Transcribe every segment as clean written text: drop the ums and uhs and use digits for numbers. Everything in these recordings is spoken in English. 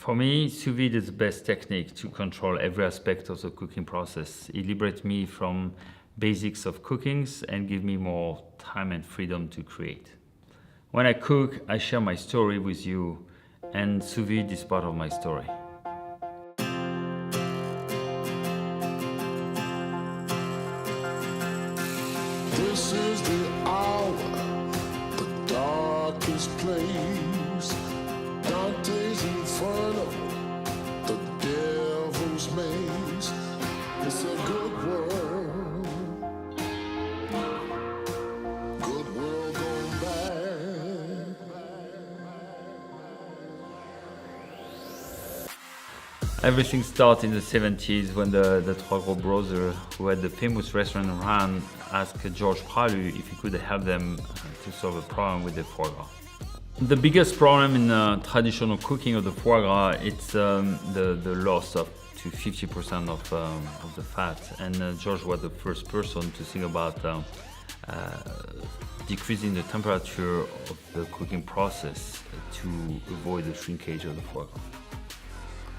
For me, sous vide is the best technique to control every aspect of the cooking process. It liberates me from basics of cooking and gives me more time and freedom to create. When I cook, I share my story with you, and sous vide is part of my story. This is the hour, the darkest place. Dante's Inferno, the devil's maze. It's a good world, good world going bad. Everything started in the 70s when the Trois Gros brothers, who had the famous restaurant in Rouen, asked Georges Pralu if he could help them to solve a problem with the foie gras. The biggest problem in traditional cooking of the foie gras is the loss of to 50% of the fat. And George was the first person to think about decreasing the temperature of the cooking process to avoid the shrinkage of the foie gras.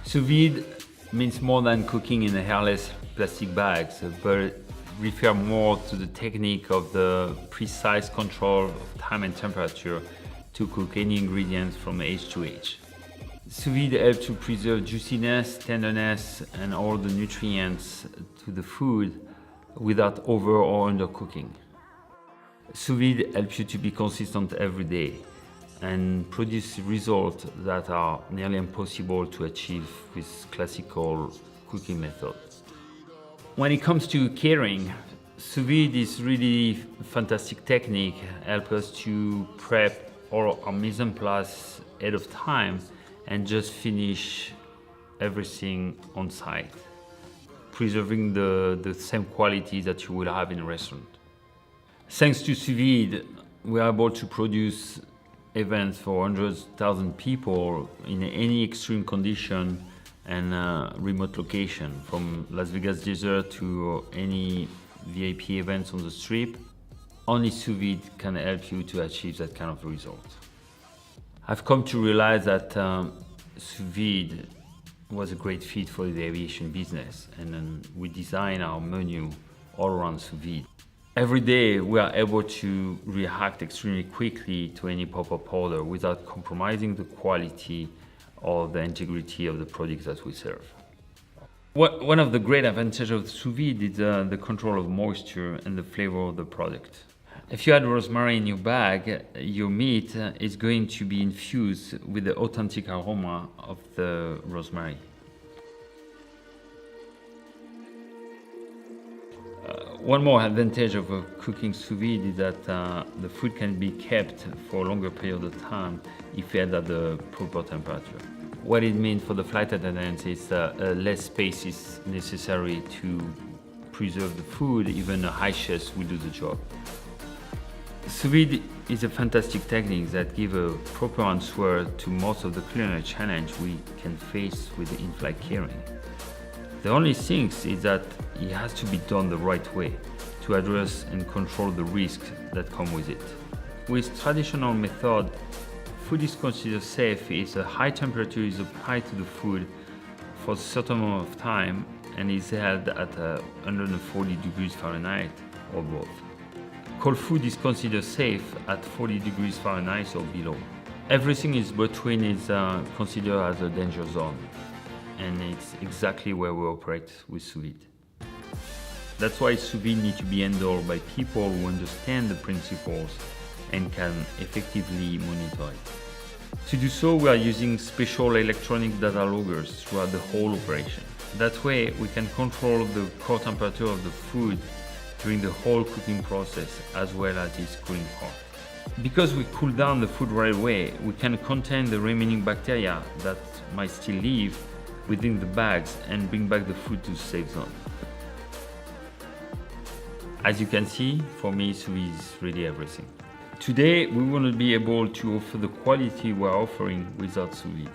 Sous vide means more than cooking in hairless plastic bags, but refer more to the technique of the precise control of time and temperature to cook any ingredients from age to age. Sous vide helps to preserve juiciness, tenderness, and all the nutrients to the food without over or undercooking. Sous vide helps you to be consistent every day and produce results that are nearly impossible to achieve with classical cooking methods. When it comes to catering, sous vide is really a fantastic technique. Help us to prep all our mise en place ahead of time and just finish everything on site, preserving the same quality that you will have in a restaurant. Thanks to sous vide, we are able to produce events for hundreds of thousands of people in any extreme condition and remote location, from Las Vegas desert to any VIP events on the strip. Only sous vide can help you to achieve that kind of result. I've come to realize that sous vide was a great fit for the aviation business, and then we design our menu all around sous vide. Every day we are able to react extremely quickly to any pop-up order without compromising the quality or the integrity of the products that we serve. One of the great advantages of sous vide is the control of moisture and the flavor of the product. If you add rosemary in your bag, your meat is going to be infused with the authentic aroma of the rosemary. One more advantage of cooking sous vide is that the food can be kept for a longer period of time if held at the proper temperature. What it means for the flight attendants is less space is necessary to preserve the food. Even a high chef will do the job. Sous vide is a fantastic technique that gives a proper answer to most of the culinary challenge we can face with the in-flight catering. The only thing is that it has to be done the right way to address and control the risks that come with it. With traditional method, food is considered safe if a high temperature is applied to the food for a certain amount of time and is held at 140 degrees Fahrenheit or above. Cold food is considered safe at 40 degrees Fahrenheit or below. Everything in between is considered as a danger zone, and it's exactly where we operate with sous vide. That's why sous vide needs to be handled by people who understand the principles and can effectively monitor it. To do so, we are using special electronic data loggers throughout the whole operation. That way, we can control the core temperature of the food during the whole cooking process, as well as its cooling part. Because we cool down the food right away, we can contain the remaining bacteria that might still live within the bags and bring back the food to the safe zone. As you can see, for me, sous vide is really everything. Today, we want to be able to offer the quality we're offering without sous vide.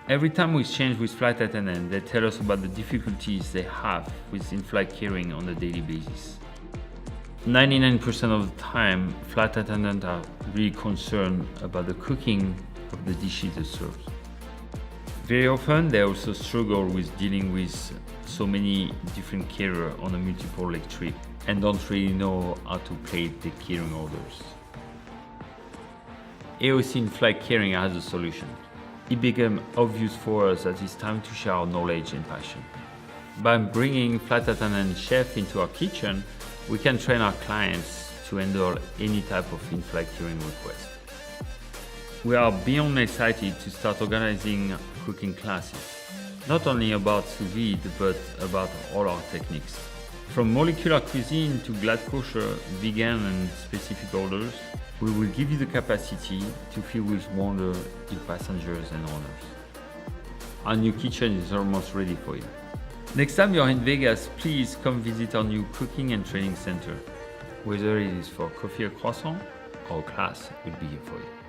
Every time we exchange with flight attendants, they tell us about the difficulties they have with in-flight catering on a daily basis. 99% of the time, flight attendants are really concerned about the cooking of the dishes they serve. Very often, they also struggle with dealing with so many different caterers on a multiple leg trip and don't really know how to plate the catering orders. AOC Inflight Catering has a solution. It became obvious for us that it's time to share our knowledge and passion. By bringing flight attendant chef into our kitchen, we can train our clients to handle any type of in-flight catering request. We are beyond excited to start organizing cooking classes, not only about sous vide, but about all our techniques. From molecular cuisine to glad kosher, vegan and specific orders, we will give you the capacity to fill with wonder your passengers and owners. Our new kitchen is almost ready for you. Next time you're in Vegas, please come visit our new cooking and training center. Whether it is for coffee or croissant, our class will be here for you.